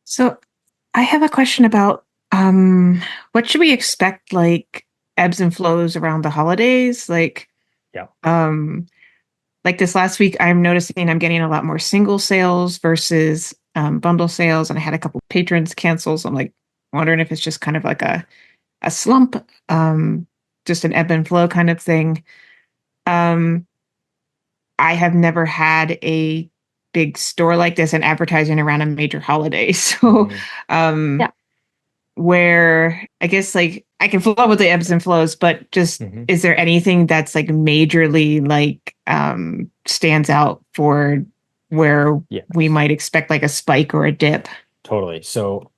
So I have a question about what should we expect like ebbs and flows around the holidays? Yeah. Um like this last week I'm noticing I'm getting a lot more single sales versus bundle sales, and I had a couple patrons cancel. So I'm like wondering if it's just kind of like a slump, just an ebb and flow kind of thing. Um I have never had a big store like this and advertising around a major holiday. So hmm um Yeah. where I guess like I can flow with the ebbs and flows, but just hmm is there anything that's like majorly like stands out for where we Yes, might expect like a spike or a dip? totally. So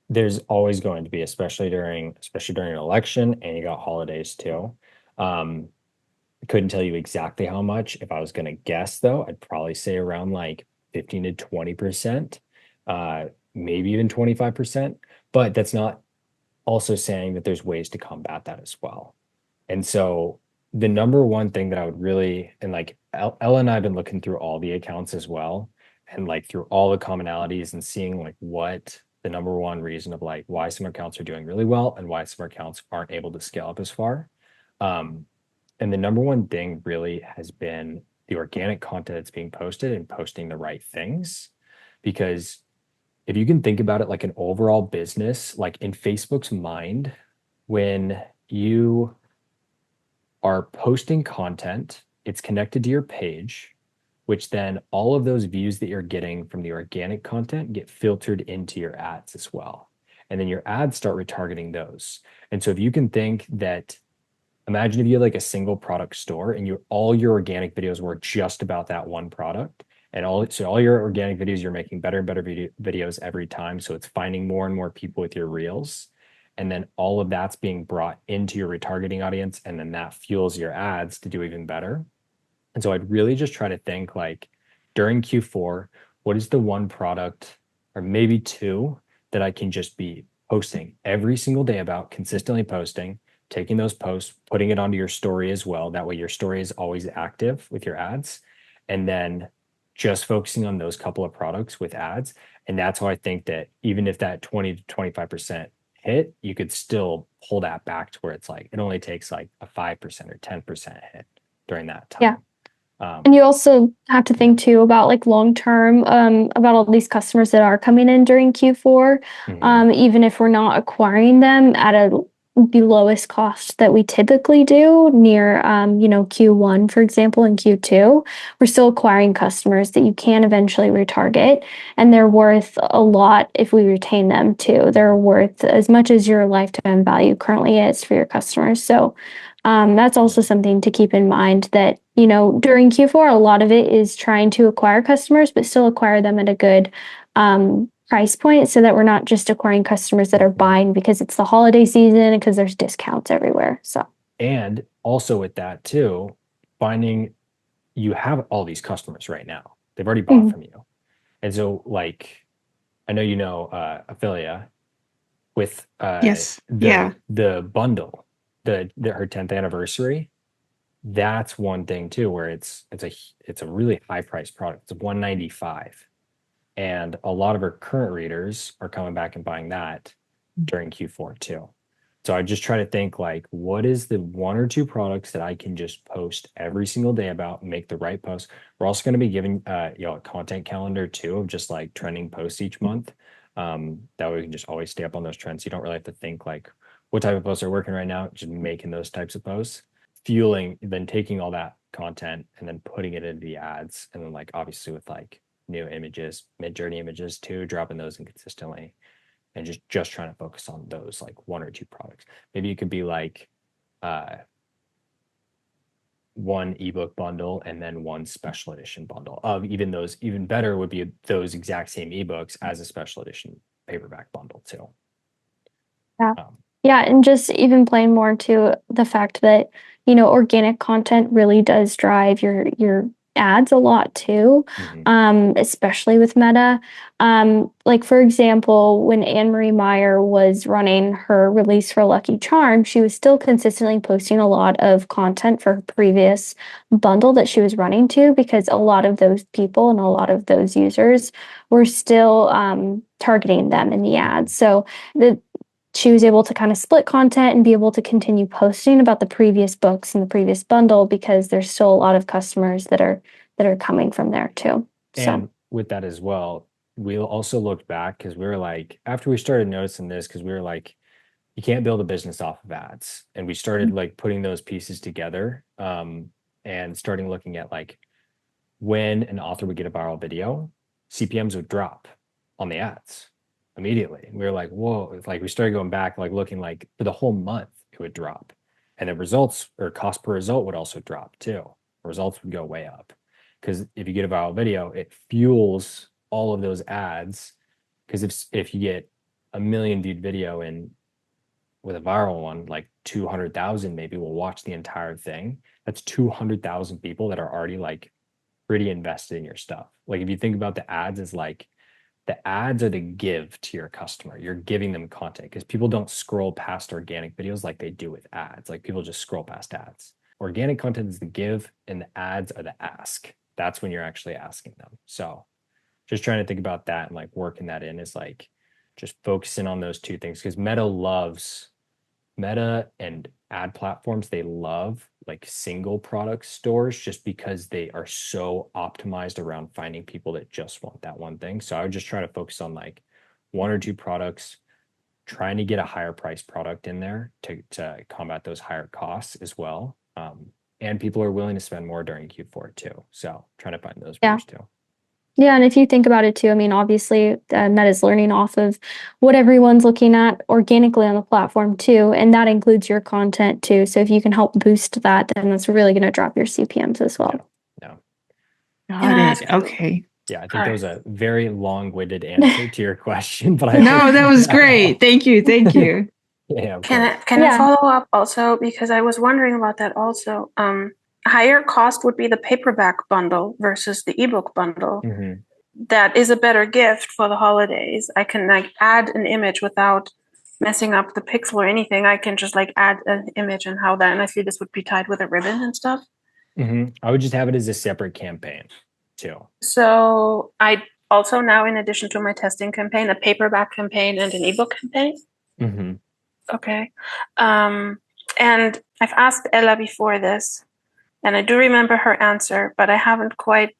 there's always going to be, especially during an election, and you got holidays too. Um, I couldn't tell you exactly how much. If I was going to guess, though, I'd probably say around like 15 to 20%, uh, maybe even 25%. But that's not also saying that there's ways to combat that as well. And so the number one thing that I would really, and like Ella and I have been looking through all the accounts as well, and like through all the commonalities and seeing like what the number one reason of like why some accounts are doing really well and why some accounts aren't able to scale up as far. Um, and the number one thing really has been the organic content that's being posted and posting the right things. Because if you can think about it like an overall business, like in Facebook's mind, when you are posting content, it's connected to your page, which then all of those views that you're getting from the organic content get filtered into your ads as well. And then your ads start retargeting those. And so if you can think that, imagine if you had like a single product store and all your organic videos were just about that one product. And all your organic videos, you're making better and better videos every time. So it's finding more and more people with your reels, and then all of that's being brought into your retargeting audience, and then that fuels your ads to do even better. And so I'd really just try to think like during Q4, what is the one product or maybe two that I can just be posting every single day about, consistently posting, taking those posts, putting it onto your story as well. That way your story is always active with your ads. And then just focusing on those couple of products with ads. And that's how I think that even if that 20 to 25% hit, you could still pull that back to where it's like it only takes like a 5% or 10% hit during that Yeah. time. And Um, you also have to yeah. think too about like long term, about all these customers that are coming in during Q4. hmm Even if we're not acquiring them at the lowest cost that we typically do near, Q1, for example, and Q2, we're still acquiring customers that you can eventually retarget, and they're worth a lot if we retain them too. They're hmm worth as much as your lifetime value currently is for your customers. So that's also Yeah. something to keep in mind that, during Q4, a lot of it is trying to acquire customers, but still acquire them at a good price point so that we're not just acquiring customers that are hmm buying because it's the holiday season and because there's discounts everywhere. So, And also with that too, finding you have all these customers right now. They've already bought mhm. from you. And so like I know Ophelia with Yes. the Yeah. the bundle, the her 10th anniversary. That's one thing too, where it's a really high price product. It's 195. And a lot of our current readers are coming back and buying that during Q4 too. So I just try to think like, what is the one or two products that I can just post every single day about, make the right post. We're also going to be giving a content calendar too of just like trending posts each month. That way we can just always stay up on those trends. You don't really have to think like what type of posts are working right now, just making those types of posts, fueling, then taking all that content and then putting it into the ads. And then like obviously with like new images, mid-journey images too, dropping those in consistently and just trying to focus on those like one or two products. Maybe it could be like uh one ebook bundle and then one special edition bundle of even those. Even better would be those exact same ebooks as a special edition paperback bundle too. Yeah. um, Yeah, and just even playing more to the fact that, organic content really does drive your ads a lot too, especially with Meta. Like for example, when Anne Marie Meyer was running her release for Lucky Charm, she was still consistently posting a lot of content for her previous bundle that she was running to, because a lot of those people and a lot of those users were still targeting them in the ads. So she was able to kind of split content and be able to continue posting about the previous books and the previous bundle, because there's still a lot of customers that are coming from there too. And with that as well, we also looked back because we were like, after we started noticing this, because we were like, you can't build a business off of ads. And we started like putting those pieces together, and starting looking at like when an author would get a viral video, CPMs would drop on the ads immediately. We were like, whoa, it's like we started going back, like looking like for the whole month, it would drop. And the results or cost per result would also drop too. Results would go way up. Because if you get a viral video, it fuels all of those ads. Because if you get a million viewed video and with a viral one, like 200,000 maybe will watch the entire thing. That's 200,000 people that are already like pretty invested in your stuff. Like if you think about the ads as like, the ads are the give to your customer. You're giving them content, because people don't scroll past organic videos like they do with ads. Like people just scroll past ads. Organic content is the give and the ads are the ask. That's when you're actually asking them. So just trying to think about that and like working that in is like just focusing on those two things, because Meta and ad platforms, they love like single product stores just because they are so optimized around finding people that just want that one thing. So I would just try to focus on like one or two products, trying to get a higher price product in there to combat those higher costs as well. And people are willing to spend more during Q4 too. So trying to find those ways too. Yeah, and if you think about it too, I mean, obviously, Meta's learning off of what everyone's looking at organically on the platform too, and that includes your content too. So if you can help boost that, then that's really going to drop your CPMs as well. Yeah. Got it. Okay. Yeah, I think that was a very long-winded answer to your question, but No, that was great. Thank you. Thank you. Yeah. Can I follow up also, because I was wondering about that also. Higher cost would be the paperback bundle versus the ebook bundle. That is a better gift for the holidays. I can like add an image without messing up the pixel or anything. I can just like add an image and how that, and I see this would be tied with a ribbon and stuff. I would just have it as a separate campaign too. So I also now, in addition to my testing campaign, a paperback campaign and an ebook campaign. Okay. And I've asked Ella before this, and I do remember her answer, but I haven't quite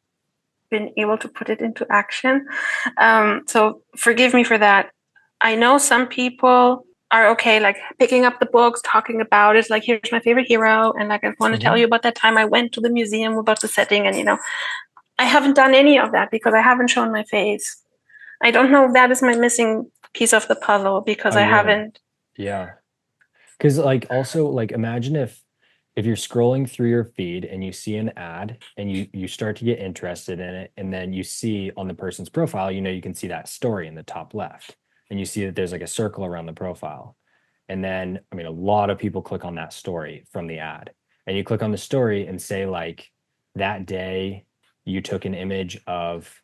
been able to put it into action. So forgive me for that. I know some people are okay, like picking up the books, talking about it, like here's my favorite hero, and like I want to tell you about that time I went to the museum about the setting, and I haven't done any of that because I haven't shown my face. I don't know if that is my missing piece of the puzzle, because I haven't. Yeah. Because like also like imagine if you're scrolling through your feed and you see an ad and you start to get interested in it, and then you see on the person's profile, you can see that story in the top left, and you see that there's like a circle around the profile. And then, I mean, a lot of people click on that story from the ad, and you click on the story and say like, that day you took an image of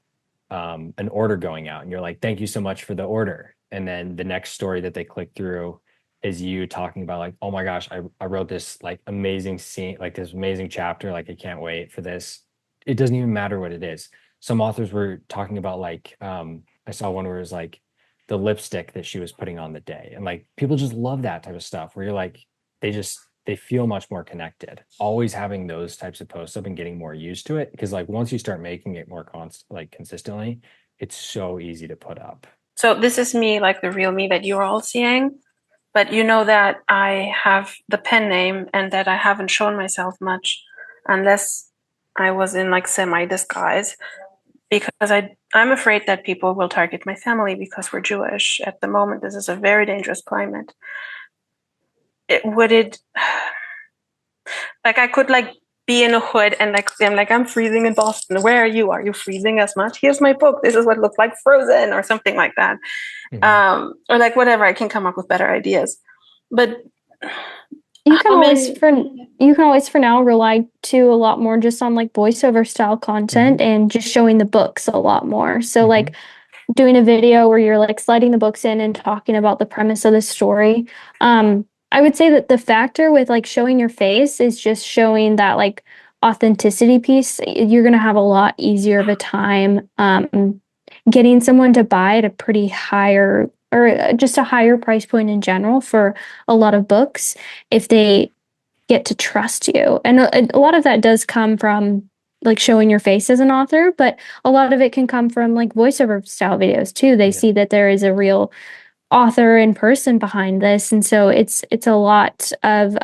an order going out, and you're like, thank you so much for the order. And then the next story that they click through is you talking about like, oh my gosh, I wrote this like amazing scene, like this amazing chapter, like I can't wait for this. It doesn't even matter what it is. Some authors were talking about like, I saw one where it was like the lipstick that she was putting on the day. And like people just love that type of stuff where you're like, they feel much more connected. Always having those types of posts up and getting more used to it. Because like once you start making it more consistently, it's so easy to put up. So this is me, like the real me that you're all seeing. But you know that I have the pen name and that I haven't shown myself much unless I was in like semi-disguise, because I'm afraid that people will target my family because we're Jewish. At the moment, this is a very dangerous climate. Like I could like be in a hood and like I'm like, I'm freezing in Boston. Where are you? Are you freezing as much? Here's my book. This is what it looks like frozen, or something like that. Or like whatever. I can come up with better ideas. But You can always for now rely to a lot more just on like voiceover style content and just showing the books a lot more. So like doing a video where you're like sliding the books in and talking about the premise of the story. I would say that the factor with like showing your face is just showing that like authenticity piece. You're going to have a lot easier of a time getting someone to buy at a pretty higher or just a higher price point in general for a lot of books if they get to trust you. And a lot of that does come from like showing your face as an author, but a lot of it can come from like voiceover style videos too. They see that there is a real author in person behind this, and so it's a lot of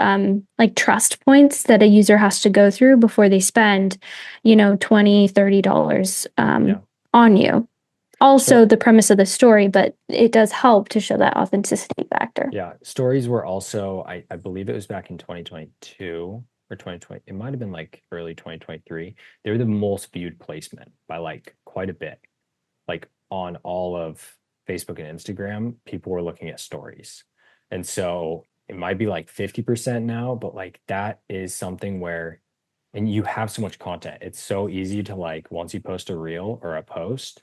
like trust points that a user has to go through before they spend, $20-$30 on you. Also the premise of the story, but it does help to show that authenticity factor. Yeah. Stories were also, I believe it was back in 2022 or 2020. It might have been like early 2023. They were the most viewed placement by like quite a bit. Like on all of Facebook and Instagram, people were looking at stories. And so it might be like 50% now, but like that is something where, and you have so much content. It's so easy to like, once you post a reel or a post,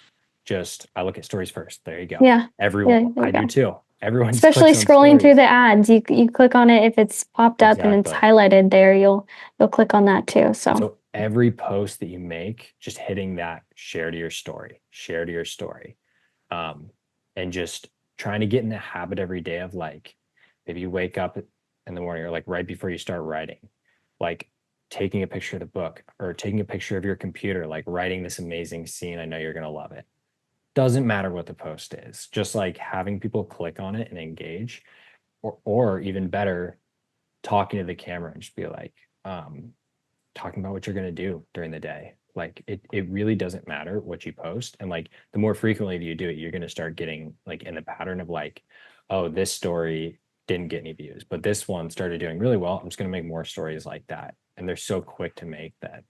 I look at stories first. There you go. Yeah. Everyone, I do too. Everyone, especially scrolling through the ads, you click on it if it's popped up and it's highlighted there. You'll click on that too. So every post that you make, just hitting that share to your story, and just trying to get in the habit every day of like, maybe you wake up in the morning or like right before you start writing, like taking a picture of the book or taking a picture of your computer, like writing this amazing scene. I know you're gonna love it. Doesn't matter what the post is, just like having people click on it and engage, or even better, talking to the camera and just be like, talking about what you're going to do during the day. Like it really doesn't matter what you post. And like the more frequently you do it, you're going to start getting like in the pattern of like, oh, this story didn't get any views, but this one started doing really well. I'm just going to make more stories like that. And they're so quick to make that